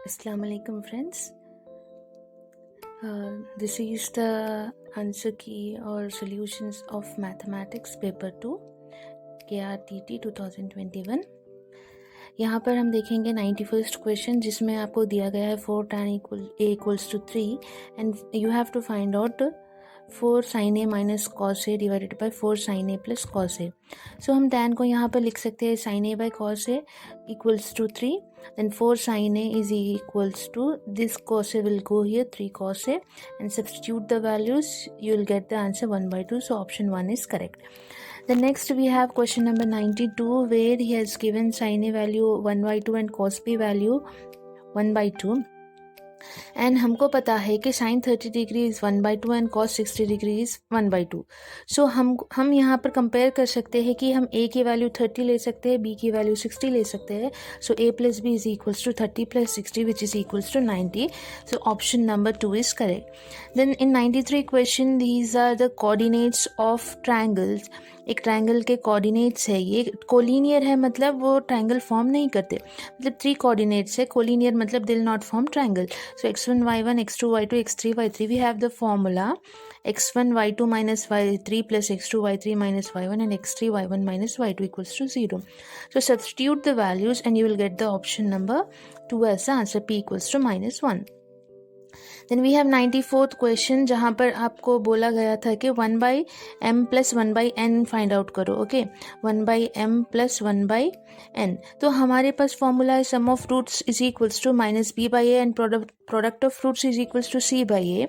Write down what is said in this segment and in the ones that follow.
Assalamu alaikum friends. This is the answer key or solutions of mathematics paper 2 KRTT 2021. यहाँ पर हम देखेंगे 91st question जिसमें आपको दिया गया है 4 tan a equals to 3 and you have to find out 4 sin a minus cos a divided by 4 sin a plus cos a. So हम tan को यहाँ पर लिख सकते हैं sin a by cos a equals to 3. Then 4 sin a is equals to this cos a will go here 3 cos a and substitute the values. You will get the answer 1 by 2. So option 1 is correct. Then next we have question number 92 where he has given sin a value 1 by 2 and cos b value 1 by 2. And हमको पता है कि sine 30 degree is 1 by 2 and cos 60 degree is 1 by 2. So हम यहाँ पर compare कर सकते हैं कि हम ए की वैल्यू 30 ले सकते हैं, बी की वैल्यू 60 ले सकते हैं. So A plus B is equals to 30 plus 60 which is equals to 90. So option number 2 is correct. Then in 93 question these are the coordinates of triangles. एक ट्रायंगल के कोऑर्डिनेट्स है, ये कोलिनियर है मतलब वो ट्रायंगल फॉर्म नहीं करते, मतलब 3 कोऑर्डिनेट्स है. कोलिनियर मतलब they will not form triangle. So x1 y1 x2 y2 x3 y3 we have the formula x1 y2 minus y3 plus x2 y3 minus y1 and x3 y1 minus y2 equals to 0. So substitute the values and you will get the option number 2 as the answer. P equals to -1. Then we have 94th question जहाँ पर आपको बोला गया था कि 1 by m plus 1 by n find out करो. Okay 1 by m plus 1 by n. तो हमारे पास फॉर्मूला है sum of roots is equals to minus B by A and product of roots is equals to C by A.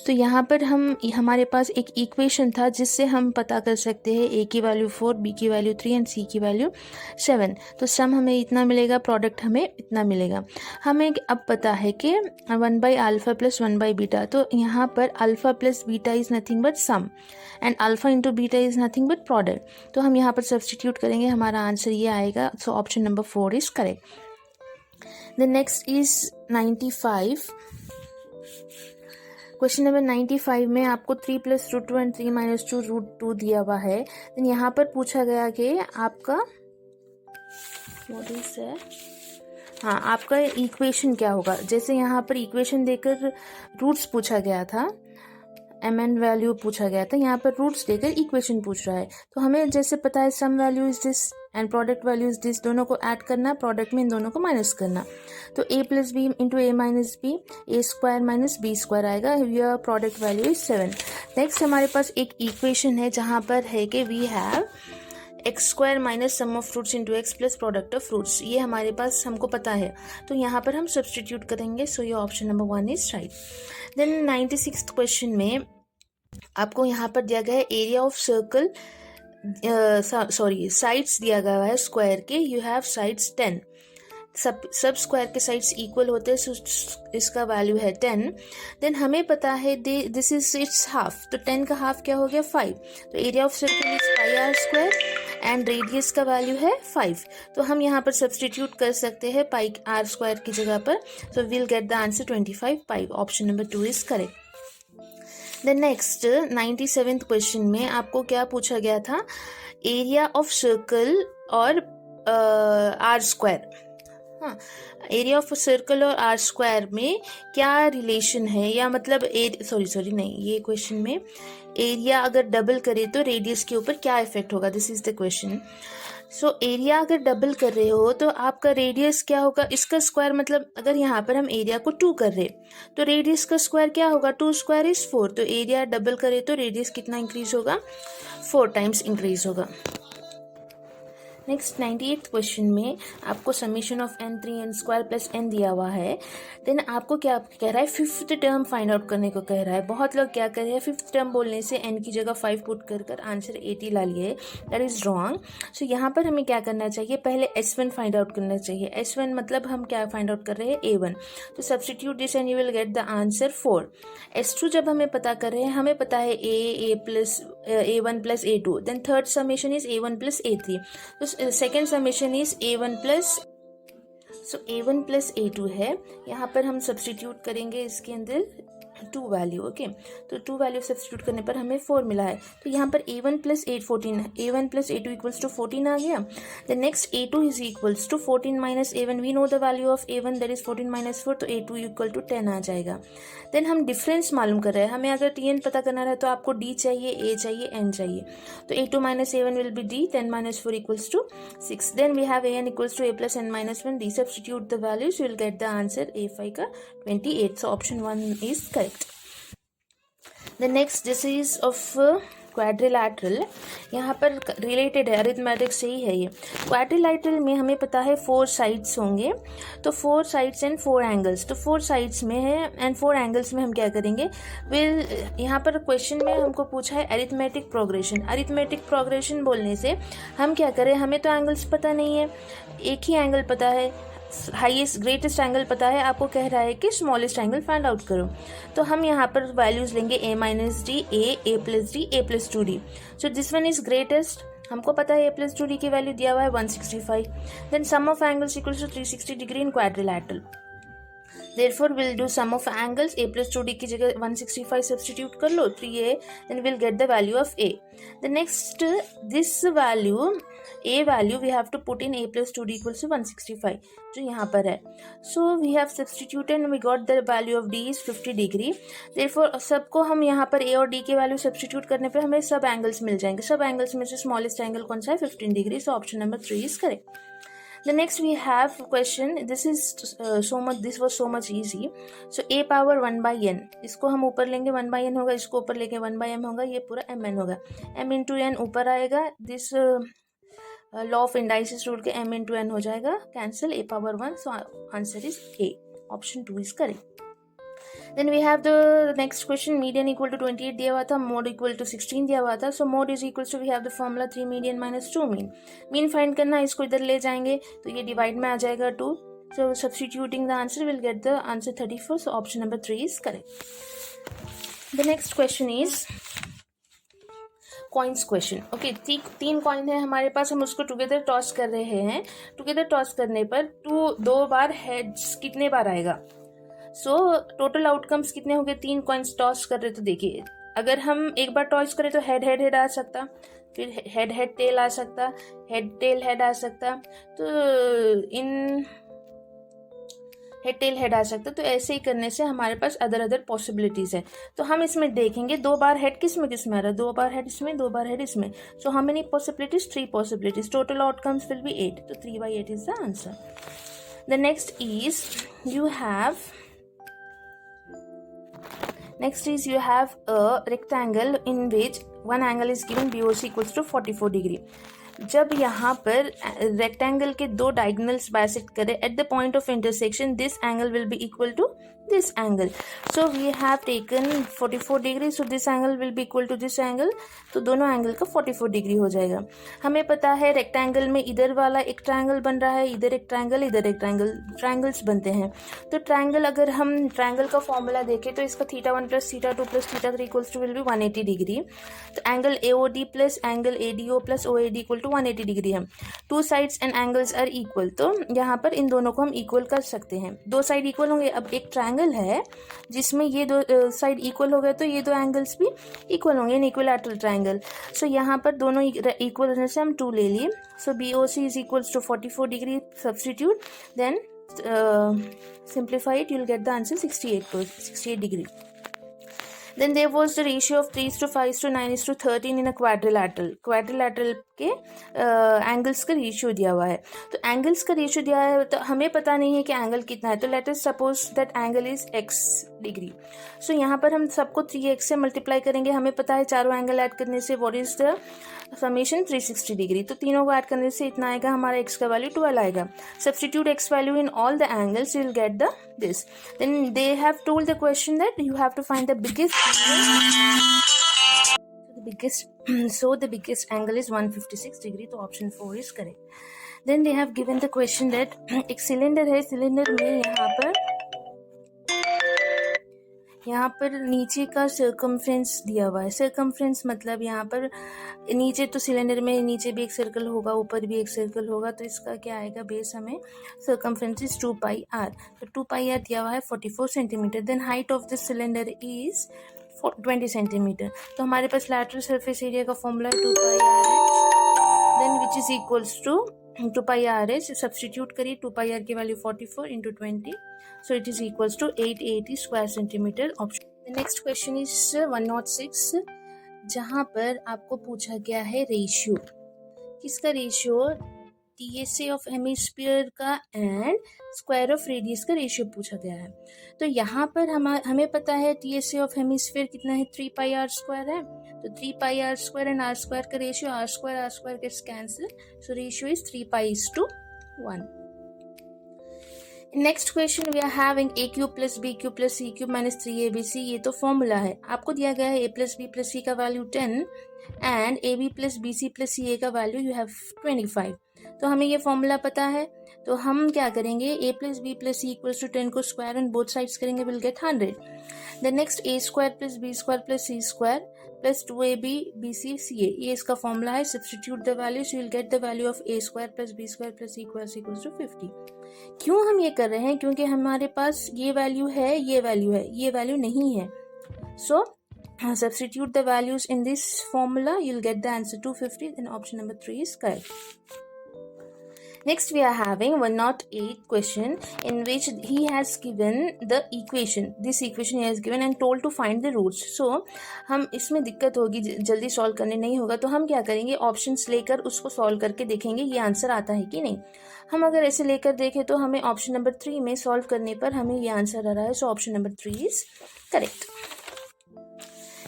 तो यहाँ पर हमारे पास एक इक्वेशन था जिससे हम पता कर सकते हैं ए की वैल्यू 4, बी की वैल्यू 3 एंड सी की वैल्यू 7. तो सम हमें इतना मिलेगा, प्रोडक्ट हमें इतना मिलेगा. हमें अब पता है कि 1 by alpha plus 1 by beta. तो यहाँ पर alpha plus beta is nothing but sum and alpha into beta is nothing but product. तो हम यहाँ पर सब्सटीट्यूट करेंगे, हमारा आंसर ये आएगा. So option number 4 is correct. The next is 95. Question number 95 में आपको 3 plus root 2 and 3 minus 2 root 2 दिया हुआ है. देन यहाँ पर पूछा गया कि आपका व्हाट इज दैट, हाँ आपका इक्वेशन क्या होगा. जैसे यहाँ पर इक्वेशन देकर रूट्स पूछा गया था, एम एन वैल्यू पूछा गया था, यहाँ पर रूट्स देकर इक्वेशन पूछ रहा है. तो हमें जैसे पता है sum value is this and product value is this, दोनों को ऐड करना, प्रोडक्ट में इन दोनों को माइनस करना. तो a plus B into A minus B, A square minus B square आएगा. Your product value is 7. Next हमारे पास एक इक्वेशन है जहाँ पर है कि we have X square minus sum of fruits into X plus product of fruits. ये हमारे पास हमको पता है, तो यहाँ पर हम सब्सटीट्यूट करेंगे. सो ये option number 1 is right. Then 96th question में आपको यहाँ पर दिया गया है एरिया ऑफ सर्कल, साइड्स दिया गया है स्क्वायर के. You have sides 10. सब स्क्वायर के साइड्स इक्वल होते हैं, सो इसका वैल्यू है 10. देन हमें पता है दिस इज इट्स हाफ. तो 10 का हाफ क्या हो गया 5. तो area of circle is pi r square and radius का वैल्यू है 5. तो हम यहाँ पर सब्सटीट्यूट कर सकते हैं पाई आर स्क्वायर की जगह पर. So will get the answer 25 pi. Option number 2 is correct. Then next 97th question में आपको क्या पूछा गया था, एरिया ऑफ सर्कल और आर स्क्वायर. हाँ, एरिया ऑफ सर्कल और आर स्क्वायर में क्या रिलेशन है, या मतलब ये क्वेश्चन में एरिया अगर डबल करे तो रेडियस के ऊपर क्या इफेक्ट होगा, this is the question. So area अगर डबल कर रहे हो तो आपका रेडियस क्या होगा, इसका स्क्वायर, मतलब अगर यहाँ पर हम एरिया को 2 कर रहे तो रेडियस का स्क्वायर क्या होगा, 2 स्क्वायर इज 4. तो एरिया डबल करे तो रेडियस कितना इंक्रीज होगा, 4 टाइम्स इंक्रीज होगा. नेक्स्ट 98th क्वेश्चन में आपको summation of n 3n square plus n दिया हुआ है. देन आपको क्या कह रहा है, 5th टर्म फाइंड आउट करने को कह रहा है. बहुत लोग क्या कर रहे हैं, 5th टर्म बोलने से n की जगह 5 पुट कर आंसर 80 ला लिए. That is wrong. सो यहाँ पर हमें क्या करना चाहिए, पहले S1 फाइंड आउट करना चाहिए. S1 मतलब हम क्या फाइंड आउट कर रहे हैं, A1. तो substitute this and you will get the answer 4. S2 जब हमें पता कर रहे हैं, हमें पता है A1 plus A2. Then third summation is A1 plus A3. तो second summation is A1 plus A2 है. यहाँ पर हम सब्सटीट्यूट करेंगे इसके अंदर. 2 वैल्यू। ओके, तो 2 वैल्यू सब्स्टिट्यूट करने पर हमें 4 मिला है। तो यहाँ पर a1 प्लस 8 14 है, a1 plus a2 equals to 14 आ गया। The next a2 is equals to 14 minus a1, we know the value of a1 that is 14 minus 4, तो a2 इक्वल टू 10 आ जाएगा। देन हम डिफरेंस मालूम कर रहे हैं, हमें अगर tn पता करना है तो आपको d चाहिए, a चाहिए, n चाहिए। तो a2 minus a1 will be d, 10 minus 4 equals to 6। Then we have an equals to a plus n minus 1, d substitute the values, you will get the answer a5 का 28। So option 1 is correct. The next this is of quadrilateral, यहाँ पर related है, arithmetic से ही है ये। Quadrilateral में हमें पता है 4 साइड्स होंगे, तो 4 साइड्स एंड 4 एंगल्स, तो 4 साइड्स में है एंड 4 एंगल्स में हम क्या करेंगे, यहाँ पर क्वेश्चन में हमको पूछा है अरिथमेटिक प्रोग्रेशन। अरिथमेटिक प्रोग्रेशन बोलने से हम क्या करें, हमें तो एंगल्स पता नहीं है, एक ही एंगल पता है, हाईएस्ट ग्रेटेस्ट एंगल पता है, आपको कह रहा है कि स्मॉलेस्ट एंगल फाइंड आउट करो। तो हम यहाँ पर वैल्यूज लेंगे a minus D, a plus D, a plus 2d। So this one is greatest, हमको पता है a प्लस 2d की वैल्यू दिया हुआ है 165। Then sum of angles equals to 360 degree in quadrilateral, therefore we'll do sum of angles, a plus 2d की जगह 165 substitute कर लो, 3a, then we'll get the value of a. The next this value, a value we have to put in a plus 2d equals to 165 जो यहाँ पर है। So we have substituted and we got the value of d is 50 degree. therefore सबको हम यहाँ पर a और d की वैल्यू सब्स्टिट्यूट करने पर हमें सब एंगल्स मिल जाएंगे। सब एंगल्स में से स्मॉलेस्ट एंगल कौन सा है, 15 degree. So option number 3 is correct. The next we have question, this is this was so much easy. So a power 1 by n, इसको हम ऊपर लेंगे 1 by n होगा, इसको ऊपर लेके 1 by m होगा, ये पूरा mn होगा, m into n ऊपर आएगा, this law of indices rule के m into n हो जाएगा, cancel, a power 1, so answer is a, option 2 is correct. Then we have the next question, median equal to 28 दिया हुआ था, mode equal to 16 दिया हुआ था। So mode is equals to we have the formula 3 median minus 2 mean. Mean find करना, इसको इधर ले जाएंगे तो ये divide में आ जाएगा 2. So substituting the answer will get the answer 34. So option number 3 is correct. The next question is coins question. Okay, 3 coin है हमारे पास, हम उसको टुगेदर टॉस कर रहे हैं। टुगेदर टॉस करने पर 2 बार हेड्स कितने बार आएगा। सो टोटल आउटकम्स कितने हो गए, 3 कॉइन्स टॉस कर रहे, तो देखिए अगर हम एक बार टॉस करें तो हेड हेड हेड आ सकता, फिर हेड हेड टेल आ सकता, हेड टेल हेड आ सकता, तो इन हेड टेल हेड आ सकता, तो ऐसे ही करने से हमारे पास अदर पॉसिबिलिटीज है। तो हम इसमें देखेंगे 2 बार हेड किस में आ रहा है, 2 बार हेड इसमें, 2 बार हेड इसमें। So how many possibilities, 3 possibilities, total outcomes will be 8, तो 3/8 is the answer. The next is you have a rectangle in which one angle is given, BOC equals to 44 degree. जब यहाँ पर rectangle के 2 diagonals bisect करें at the point of intersection, this angle will be equal to this angle. So we have taken 44 degree, so this angle will be equal to this angle, तो दोनों angle का 44 degree हो जाएगा। हमें पता है rectangle में इधर वाला एक ट्रायंगल बन रहा है, इधर एक ट्रायंगल, इधर एक ट्रायंगल, ट्रायंगल्स बनते हैं। तो ट्रायंगल, अगर हम ट्रायंगल का फॉर्मूला देखें तो इसका θ1 plus θ2 plus θ3 equals to will be 180 degree. तो angle AOD plus angle ADO plus OAD equal to 180 degree है। 2 sides and angles are equal, तो यहाँ पर इन दोनों को हम इक्वल कर सकते हैं, 2 साइड इक्वल होंगे। अब एक ट्रायंगल है जिसमें ये 2 साइड इक्वल हो गए, तो ये 2 एंगल्स भी इक्वल होंगे, इन इक्विलैटरल ट्रायंगल। सो यहाँ पर दोनों इक्वल होने से हम 2 ले लिए। So BOC is equals to 44 degree, substitute, then simplify it, you'll get the answer 68 degree. Then there was the ratio of 3:5:9:13 in a quadrilateral. Quadrilateral के एंगल्स का रेशियो दिया हुआ है। तो एंगल्स का रेशियो दिया है, तो हमें पता नहीं है कि एंगल कितना है। तो let us suppose that angle is x degree. So यहाँ पर हम सबको 3x से मल्टीप्लाई करेंगे। हमें पता है चारों एंगल ऐड करने से what is the summation 360 degree. तो तीनों को ऐड करने से इतना आएगा, हमारा x का वैल्यू 12 आएगा। Substitute x value in all the angles, you will get the this. Then they have told the question that you have to find the biggest the biggest angle is 156 degree, तो option 4 is correct. Then they have given the question that एक cylinder है, cylinder में यहाँ पर यहाँ पर नीचे का सर्कमफ्रेंस दिया हुआ है। सर्कमफ्रेंस मतलब यहाँ पर नीचे तो सिलेंडर में नीचे भी एक सर्कल होगा, ऊपर भी एक सर्कल होगा, तो इसका क्या आएगा बेस हमें सर्कमफ्रेंस इज 2πr। तो 2πr दिया हुआ है 44 centimetre. Then height of this cylinder is 20 centimetre. तो हमारे पास लैटरल सरफेस एरिया का formula 2πr then which is equals to 2πr substitute करिए। 2πr की value 44 into 20, so it is equals to 880 square centimeter option. The next question is 106, जहाँ पर आपको पूछा गया है रेशियो। किसका रेशियो? TSA ऑफ हेमिस्फीयर का एंड स्क्वायर ऑफ रेडियस का रेशियो पूछा गया है। तो यहाँ पर हमें पता है TSA ऑफ हेमिस्फीयर कितना है, 3πr² है। तो 3πr² एंड r² का ratio r² gets cancel, so ratio is 3π:1। Next question we are having AQ plus BQ plus CQ minus 3ABC। ये तो फॉर्मूला है, आपको दिया गया है A plus B plus C का value 10 and AB plus BC plus CA का value you have 25। तो हमें ये फॉर्मूला पता है, तो हम क्या करेंगे, A plus B plus C equals to 10 को स्क्वायर एंड बोथ साइड्स करेंगे, will get 100। The next A² plus B² plus C² plus 2AB BC CA, ये इसका फॉर्मूला है। Substitute the values, you will get the value of A² plus B² plus C² equals to 50। क्यों हम ये कर रहे हैं? क्योंकि हमारे पास ये वैल्यू है, ये वैल्यू है, ये वैल्यू नहीं है। सो substitute the values in this formula, you'll get the answer 250. Then option number 3 is correct. Next we are having 108 question in which he has given the equation. This equation he has given and told to find the roots. So हम इसमें दिक्कत होगी, जल्दी solve करने नहीं होगा, तो हम क्या करेंगे, ऑप्शंस लेकर उसको सॉल्व करके देखेंगे ये आंसर आता है कि नहीं। हम अगर ऐसे लेकर देखें तो हमें ऑप्शन नंबर 3 में सॉल्व करने पर हमें ये आंसर आ रहा है। So option number 3 is correct.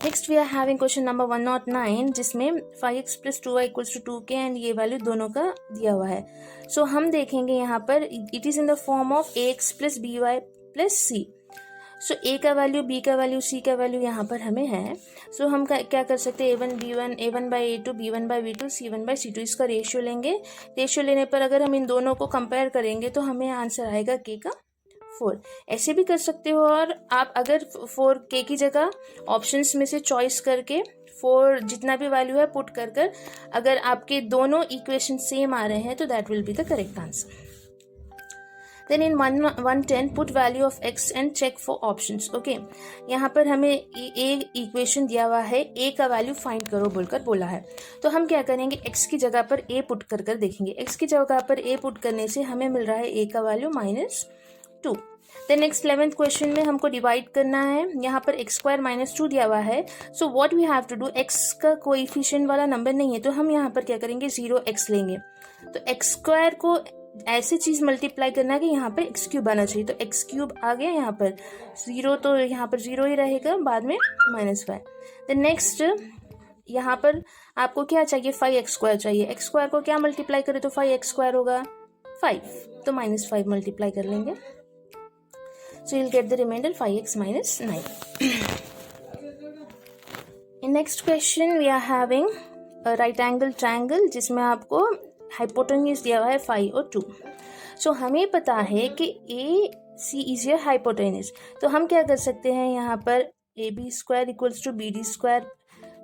Next we are having question number 109 जिसमें 5x plus 2y equals to 2k and ये वैल्यू दोनों का दिया हुआ है। सो हम देखेंगे यहाँ पर it is in the form of ax plus by plus c। So a का वैल्यू, b का वैल्यू, c का वैल्यू यहाँ पर हमें है। सो हम क्या कर सकते हैं, a1 by a2, b1 by b2, c1 by c2, इसका रेशियो लेंगे। रेशियो लेने पर अगर हम इन दोनों को कंपेयर करेंगे तो हमें आंसर आएगा k का 4। ऐसे भी कर सकते हो, और आप अगर 4k की जगह ऑप्शंस में से चॉइस करके 4 जितना भी वैल्यू है पुट कर अगर आपके दोनों इक्वेशन सेम आ रहे हैं तो that will be the correct answer. Then in 110 put value of x and check for options. Okay, यहाँ पर हमें एक इक्वेशन दिया हुआ है, a का वैल्यू फाइंड करो बोलकर बोला है। तो हम क्या करेंगे, x की जगह पर a पुट कर देखेंगे। x की जगह पर a पुट करने से हमें मिल रहा है a का value -2। Then next 11th question में हमको डिवाइड करना है। यहाँ पर x² -2 दिया हुआ है। So what we have to do, x का कोएफिशिएंट वाला नंबर नहीं है, तो हम यहाँ पर क्या करेंगे, 0x लेंगे। तो x² को ऐसे चीज मल्टीप्लाई करना है कि यहाँ पर x³ आना चाहिए। तो x³ आ गया यहाँ पर 0, तो यहाँ पर 0 ही रहेगा, बाद में -5। देन नेक्स्ट यहाँ पर आपको क्या चाहिए, 5x² चाहिए। x² को क्या मल्टीप्लाई करें तो 5x² होगा 5, तो -5 मल्टीप्लाई कर लेंगे। So you'll get the remainder 5x minus 9. In next question we are having a right angle triangle जिसमें आपको hypotenuse दिया हुआ है 5 और 2. So हमें पता है कि AC is your hypotenuse. तो हम क्या कर सकते हैं, यहाँ पर AB² equals to BD²।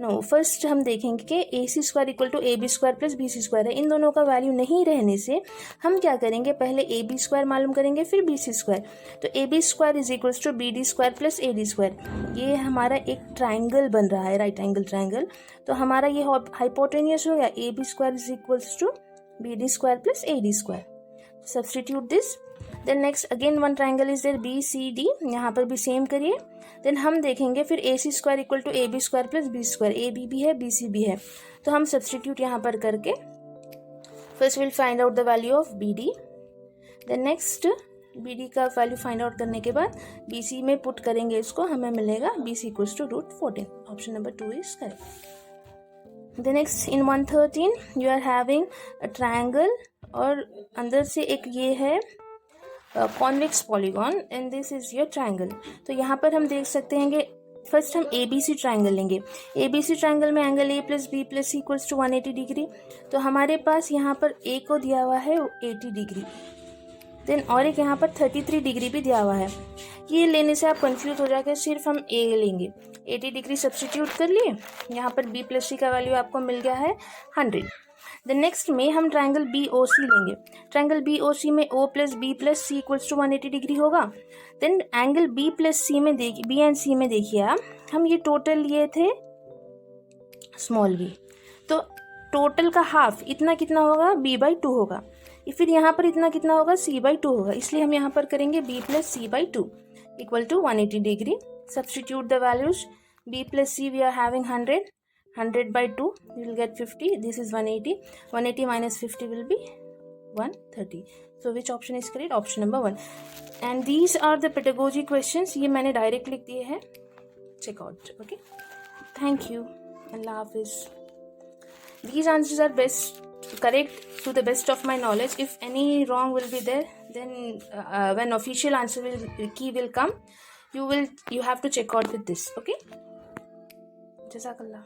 No, first हम देखेंगे कि AC² equal to AB² plus BC² है। इन दोनों का वैल्यू नहीं रहने से हम क्या करेंगे, पहले AB² मालूम करेंगे फिर BC²। तो AB² is equals to BD² plus AD²। ये हमारा एक ट्राइंगल बन रहा है, राइट एंगल ट्राइंगल। तो हमारा ये हाइपोटेन्यूस हो गया, AB² is equals to BD² plus AD²। Substitute this. Then next again one triangle is there BCD, यहाँ पर भी सेम करिए। देन हम देखेंगे फिर AC² equal to AB² plus BC²। AB भी है, BC भी है, तो हम सब्सटीट्यूट यहाँ पर करके first will find out the value of BD। Then next BD का वैल्यू फाइंड आउट करने के बाद BC में पुट करेंगे इसको, हमें मिलेगा BC equals to √14। Option number 2 is correct. Then next in 113 you are having a triangle और अंदर से एक ये है convex polygon and this is your triangle. तो यहाँ पर हम देख सकते हैं कि फर्स्ट हम ABC ट्राइंगल लेंगे। ABC ट्राइंगल में angle A plus B plus C equals to 180 degree. तो हमारे पास यहाँ पर A को दिया हुआ है 80 डिग्री, देन और एक यहाँ पर 33 डिग्री भी दिया हुआ है। ये लेने से आप कंफ्यूज हो जाएंगे, सिर्फ हम ए लेंगे। 80 डिग्री सब्स्टिट्यूट कर लिए, यहाँ पर बी प्लस सी का वैल्यू आपको मिल गया है 100। द नेक्स्ट में हम ट्रायंगल बी ओ सी लेंगे। ट्रायंगल बी ओ सी में O plus B plus C equals to 180 degree होगा। Then angle B plus C में देखिए, बी एंड सी में देखिए आप, हम ये टोटल लिए थे स्मॉल बी, तो टोटल का हाफ इतना कितना होगा, b बाई 2 होगा। फिर यहाँ पर इतना कितना होगा, c बाई 2 होगा। इसलिए हम यहाँ पर करेंगे b plus C by 2 equal to 180 degree. Substitute the values, b plus C we are having 100, 100 by 2 you will get 50, this is 180, 180 minus 50 will be 130. So which option is correct? Option number 1. And these are the pedagogy questions, ये मैंने direct लिख दिए हैं, check out. Okay, thank you. Allah Hafiz. These answers are best correct to the best of my knowledge. If any wrong will be there, then when official answer key will come, you have to check out with this. Okay, Jazakallah.